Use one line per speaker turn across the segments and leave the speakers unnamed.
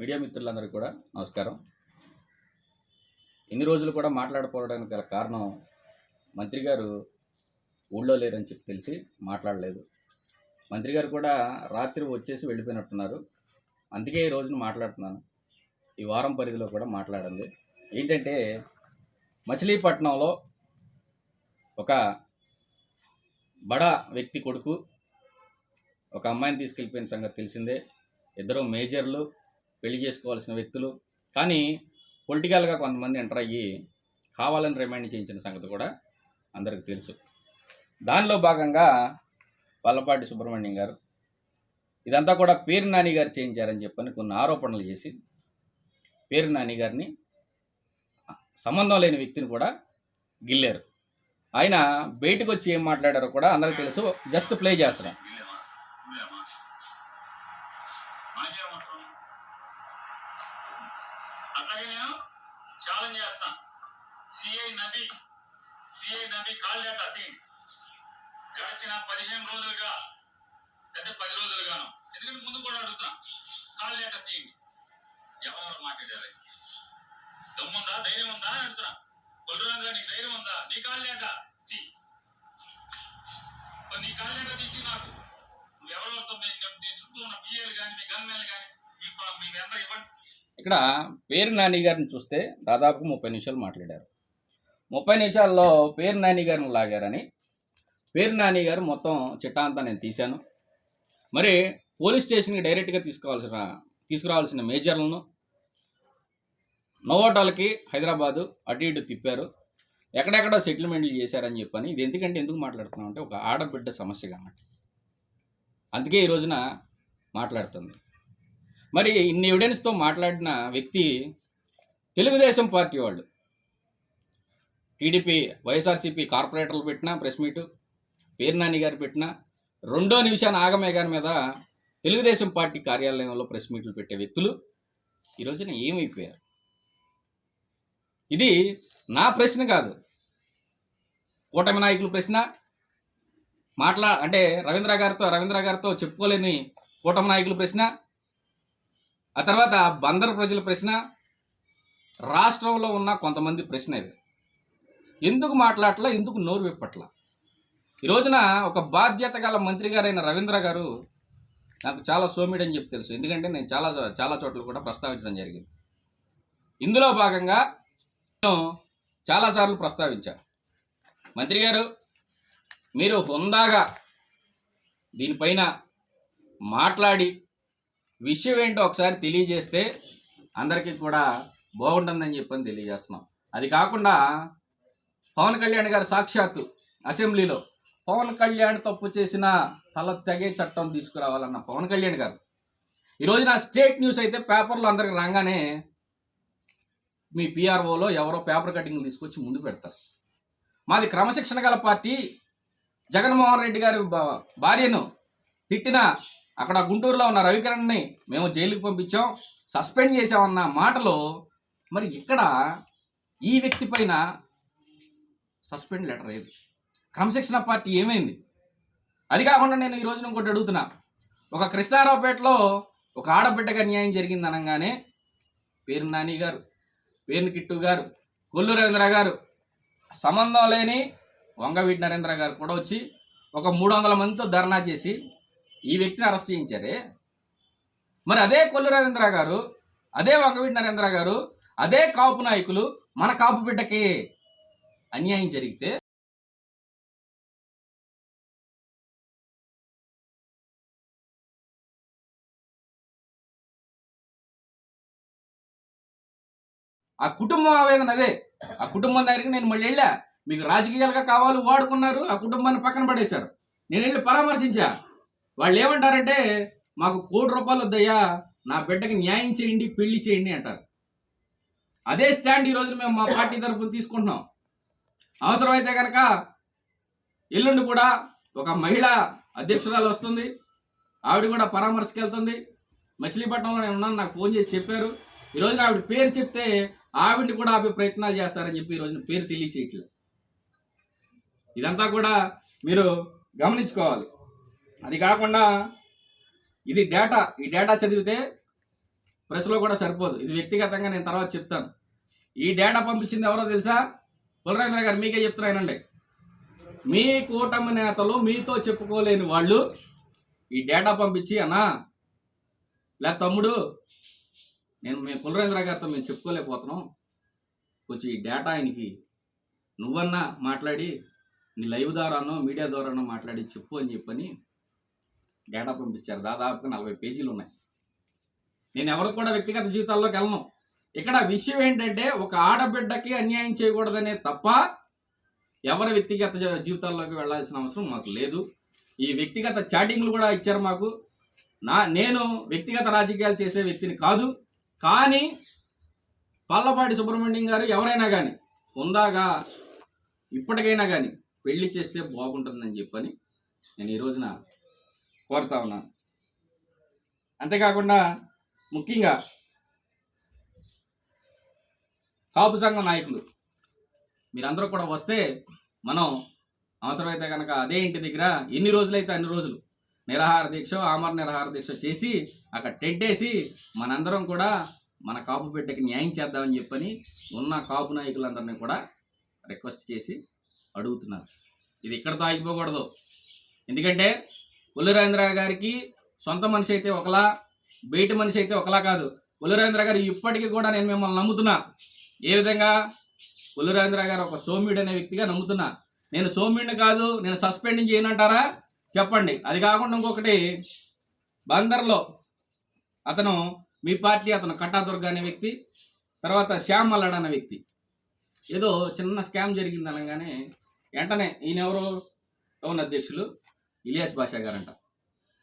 Media మిత్రులందరికీ కూడా నమస్కారం. ఇన్ని రోజులు కూడా మాట్లాడకపోవడానికి గల కారణం మంత్రి గారు ఊళ్ళో లేరని చెప్పి తెలిసి మాట్లాడలేదు. మంత్రి గారు కూడా రాత్రి వచ్చేసి వెళ్ళిపోయినట్టున్నారు. అందుకే ఈ రోజున మాట్లాడుతున్నాను. ఈ వారం పరిధిలో కూడా మాట్లాడింది ఏంటంటే, మచిలీపట్నంలో ఒక బడా వ్యక్తి కొడుకు ఒక అమ్మాయిని తీసుకెళ్ళిపోయిన సంగతి తెలిసిందే. ఇద్దరు మేజర్లు, పెళ్లి చేసుకోవాల్సిన వ్యక్తులు. కానీ పొలిటికల్గా కొంతమంది ఎంటర్ అయ్యి కావాలని రిమైండ్ చేయించిన సంగతి కూడా అందరికీ తెలుసు. దానిలో భాగంగా పల్లపాటి సుబ్రహ్మణ్యం గారు ఇదంతా కూడా పేరు నాని గారు చేయించారని చెప్పని కొన్ని ఆరోపణలు చేసి పేరు నాని గారిని సంబంధం లేని వ్యక్తిని కూడా గిల్లారు. ఆయన బయటకు వచ్చి ఏం మాట్లాడారో కూడా అందరికీ తెలుసు. జస్ట్ ప్లే చేస్తున్నాం.
అట్లాగే నేను ఛాలెంజ్ చేస్తాను. సిఐ నబీ కాల్ డేటా తీయండి. గడిచిన 15 రోజులుగా లేదా 10 రోజులుగాను, ఎందుకంటే ముందు కూడా అడుగుతున్నా, కాల్ డేటా తీయండి. ఎవరెవరు మాట్లాడారు? దమ్ముందా, ధైర్యం ఉందా అని అడుగుతున్నా. కొల్లురంగా నీకు ధైర్యం ఉందా? నీ కాల్ డేటా తీ. నీ కాల్ డేటా తీసి నాకు నువ్వెవరెవరితో నీ చుట్టూ ఉన్న పిఏలు కానీ మీ గన్మెన్లు కానీ మీ ఎంత ఇవ్వండి.
ఇక్కడ పేరు నాని గారిని చూస్తే దాదాపు 30 నిమిషాలు మాట్లాడారు. 30 నిమిషాల్లో పేరు నాని గారిని లాగారని పేరు నాని గారు మొత్తం చిట్టా అంతా నేను తీశాను. మరి పోలీస్ స్టేషన్కి డైరెక్ట్గా తీసుకురావాల్సిన మేజర్లను నోవాటాలకి హైదరాబాదు అటు ఇటు తిప్పారు. ఎక్కడెక్కడో సెటిల్మెంట్లు చేశారని చెప్పని. ఇది ఎందుకు మాట్లాడుతున్నాం అంటే, ఒక ఆడబిడ్డ సమస్య కాబట్టి అందుకే ఈ రోజున మాట్లాడుతుంది. మరి ఇన్ని ఎవిడెన్స్తో మాట్లాడిన వ్యక్తి తెలుగుదేశం పార్టీ వాళ్ళు, టీడీపీ వైఎస్ఆర్సీపీ కార్పొరేటర్లు పెట్టిన ప్రెస్ మీటు, పేరు నాని గారు పెట్టిన 2వ నిమిషాన ఆగమే గారి మీద తెలుగుదేశం పార్టీ కార్యాలయంలో ప్రెస్ మీట్లు పెట్టే వ్యక్తులు ఈ రోజున ఏమైపోయారు? ఇది నా ప్రశ్న కాదు, కూటమి నాయకుల ప్రశ్న. అంటే రవీంద్ర గారితో చెప్పుకోలేని కూటమి నాయకుల ప్రశ్న. ఆ తర్వాత బందరు ప్రజల ప్రశ్న, రాష్ట్రంలో ఉన్న కొంతమంది ప్రశ్న. ఇది ఎందుకు మాట్లాడట్లా, ఎందుకు నోరు విప్పట్లా? ఈ రోజున ఒక బాధ్యత గల మంత్రి గారైన రవీంద్ర గారు నాకు చాలా సోమిడని చెప్పి తెలుసు. ఎందుకంటే నేను చాలా చోట్ల కూడా ప్రస్తావించడం జరిగింది. ఇందులో భాగంగా నేను చాలాసార్లు ప్రస్తావించా, మంత్రి గారు మీరు హుందాగా దీనిపైన మాట్లాడి విషయం ఏంటో ఒకసారి తెలియజేస్తే అందరికీ కూడా బాగుంటుందని చెప్పని తెలియజేస్తున్నాం. అది కాకుండా పవన్ కళ్యాణ్ గారు సాక్షాత్తు అసెంబ్లీలో పవన్ కళ్యాణ్ తప్పు చేసిన తల తెగే చట్టం తీసుకురావాలన్న పవన్ కళ్యాణ్ గారు ఈరోజు నా స్టేట్ న్యూస్ అయితే పేపర్లో అందరికి రాగానే మీ పిఆర్ఓలో ఎవరో పేపర్ కటింగ్లు తీసుకొచ్చి ముందు పెడతారు. మాది క్రమశిక్షణ గల పార్టీ. జగన్మోహన్ రెడ్డి గారి భార్యను తిట్టిన అక్కడ గుంటూరులో ఉన్న రవికిరణ్ని మేము జైలుకి పంపించాం, సస్పెండ్ చేసామన్న మాటలో మరి ఇక్కడ ఈ వ్యక్తి పైన సస్పెండ్ లెటర్ ఏది? క్రమశిక్షణ పార్టీ ఏమైంది? అది కాకుండా నేను ఈ రోజున ఇంకోటి అడుగుతున్నా, ఒక కృష్ణారావుపేటలో ఒక ఆడబిడ్డగా అన్యాయం జరిగింది అనగానే పేరు నాని గారు, పేరు కిట్టు గారు, కొల్లు రవీంద్ర గారు, సంబంధం లేని వంగవీటి నరేంద్ర గారు కూడా వచ్చి ఒక 300 మందితో ధర్నా చేసి ఈ వ్యక్తిని అరెస్ట్ చేయించారే. మరి అదే కొల్లు రవీంద్ర గారు, అదే వంగవీటి నరేంద్ర గారు, అదే కాపు నాయకులు మన కాపు బిడ్డకి అన్యాయం జరిగితే ఆ కుటుంబం ఆవేదన అదే. ఆ కుటుంబం దగ్గరికి నేను మళ్ళీ వెళ్ళా. మీకు రాజకీయాలుగా కావాలి వాడుకున్నారు, ఆ కుటుంబాన్ని పక్కన పడేశారు. నేను వెళ్ళి పరామర్శించా. వాళ్ళు ఏమంటారంటే, మాకు 1 కోటి రూపాయలు వద్దయ్యా, నా బిడ్డకి న్యాయం చేయండి, పెళ్లి చేయండి అంటారు. అదే స్టాండ్ ఈరోజు మేము మా పార్టీ తరఫున తీసుకుంటున్నాం. అవసరమైతే కనుక ఎల్లుండి కూడా ఒక మహిళా అధ్యక్షురాలు వస్తుంది, ఆవిడ కూడా పరామర్శకి వెళ్తుంది. మచిలీపట్నంలో నేను ఉన్నాను, నాకు ఫోన్ చేసి చెప్పారు. ఈరోజున ఆవిడ పేరు చెప్తే ఆవిడని కూడా ఆపే ప్రయత్నాలు చేస్తారని చెప్పి ఈరోజున పేరు తెలియచేయట్లేదు. ఇదంతా కూడా మీరు గమనించుకోవాలి. అది కాకుండా ఇది డేటా, ఈ డేటా చదివితే ప్రెస్లో కూడా సరిపోదు. ఇది వ్యక్తిగతంగా నేను తర్వాత చెప్తాను. ఈ డేటా పంపించింది ఎవరో తెలుసా? కులరేంద్ర గారు మీకే చెప్తున్నానండి. మీ కూటమి నేతలు మీతో చెప్పుకోలేని వాళ్ళు ఈ డేటా పంపించి అన్నా లే తమ్ముడు మేము కులరేంద్ర గారితో మేము చెప్పుకోలేకపోతున్నాం, కొంచెం ఈ డేటా ఆయనకి నువ్వన్నా మాట్లాడి నీ లైవ్ ద్వారానో మీడియా ద్వారానో మాట్లాడి చెప్పు అని చెప్పని డేటా పంపించారు. దాదాపుగా 40 పేజీలు ఉన్నాయి. నేను ఎవరికి కూడా వ్యక్తిగత జీవితాల్లోకి వెళ్ళను. ఇక్కడ విషయం ఏంటంటే ఒక ఆడబిడ్డకి అన్యాయం చేయకూడదనే తప్ప ఎవరి వ్యక్తిగత జీవితాల్లోకి వెళ్ళాల్సిన అవసరం మాకు లేదు. ఈ వ్యక్తిగత చాటింగ్లు కూడా ఇచ్చారు మాకు. నేను వ్యక్తిగత రాజకీయాలు చేసే వ్యక్తిని కాదు. కానీ పల్లపాటి సుబ్రహ్మణ్యం గారు ఎవరైనా కానీ ఉందాగా ఇప్పటికైనా కానీ పెళ్లి చేస్తే బాగుంటుందని చెప్పని నేను ఈ రోజున కోరుతా ఉన్నాను. అంతేకాకుండా ముఖ్యంగా కాపు సంఘం నాయకులు మీరందరూ కూడా వస్తే మనం అవసరమైతే కనుక అదే ఇంటి దగ్గర ఎన్ని రోజులైతే అన్ని రోజులు నిరాహార దీక్ష, ఆమర నిరాహార దీక్ష చేసి అక్కడ టెంట్ వేసి మనందరం కూడా మన కాపు బిడ్డకి న్యాయం చేద్దామని చెప్పని ఉన్న కాపు నాయకులందరినీ కూడా రిక్వెస్ట్ చేసి అడుగుతున్నారు. ఇది ఇక్కడతో ఆగిపోకూడదు. ఎందుకంటే కొల్లురాజేంద్ర గారికి సొంత మనిషి అయితే ఒకలా, బయట మనిషి అయితే ఒకలా కాదు. కొల్లురాజేంద్ర గారు ఇప్పటికీ కూడా నేను మిమ్మల్ని నమ్ముతున్నా. ఏ విధంగా? కొల్లురాజేంద్ర గారు ఒక సౌమ్యుడు అనే వ్యక్తిగా నమ్ముతున్నా. నేను సౌమ్యుడిని కాదు, నేను సస్పెండింగ్ చేయనంటారా చెప్పండి. అది కాకుండా ఇంకొకటి, బందర్లో అతను మీ పార్టీ అతను కట్టాదుర్గ అనే వ్యక్తి, తర్వాత శ్యామ్ మల్లాడ్ అనే వ్యక్తి ఏదో చిన్న స్కామ్ జరిగింది అనగానే వెంటనే ఈయన ఎవరు టౌన్ అధ్యక్షులు ఇలియాస్ బాషా గారంట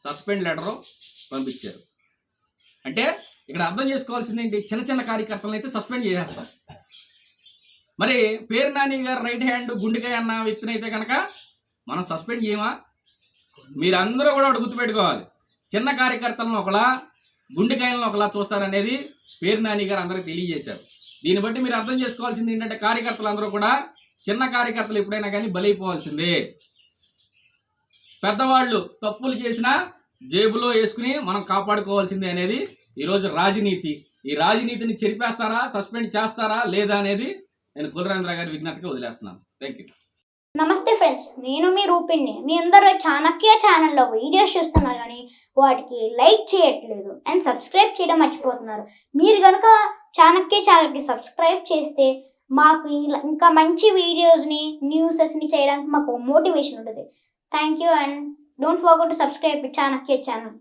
సస్పెండ్ లెటరు పంపించారు. అంటే ఇక్కడ అర్థం చేసుకోవాల్సింది ఏంటి? చిన్న చిన్న కార్యకర్తలను అయితే సస్పెండ్ చేసేస్తాం. మరి పేరు నాని గారు రైట్ హ్యాండ్ గుండెకాయ అన్న వ్యక్తిని అయితే కనుక మనం సస్పెండ్ చేయమా? మీరందరూ కూడా ఒకటి గుర్తుపెట్టుకోవాలి. చిన్న కార్యకర్తలను ఒకలా, గుండెకాయలను ఒకలా చూస్తారనేది పేరు నాని గారు అందరికీ తెలియజేశారు. దీన్ని బట్టి మీరు అర్థం చేసుకోవాల్సింది ఏంటంటే కార్యకర్తలందరూ కూడా చిన్న కార్యకర్తలు ఎప్పుడైనా కానీ బలైపోవాల్సిందే. పెద్దవాళ్ళు తప్పులు చేసినా జేబులో వేసుకుని మనం కాపాడుకోవాల్సిందే అనేది ఈరోజు రాజనీతి. ఈ రాజనీతిని చెరిపేస్తారా, సస్పెండ్ చేస్తారా లేదా అనేది నేను కులరేంద్ర గారి విజ్ఞతకి వదిలేస్తున్నాను. Thank you.
నమస్తే ఫ్రెండ్స్, నేను మీ రూపిణ్ణి. మీ అందరూ చాణక్య ఛానల్లో వీడియోస్ చూస్తున్నారు కానీ వాటికి లైక్ చేయట్లేదు అండ్ సబ్స్క్రైబ్ చేయడం మర్చిపోతున్నారు. మీరు కనుక చాణక్య ఛానల్కి సబ్స్క్రైబ్ చేస్తే మాకు ఇంకా మంచి వీడియోస్ని, న్యూసెస్ని చేయడానికి మాకు మోటివేషన్ ఉంటుంది. Thank you and don't forget to subscribe Chanakya channel.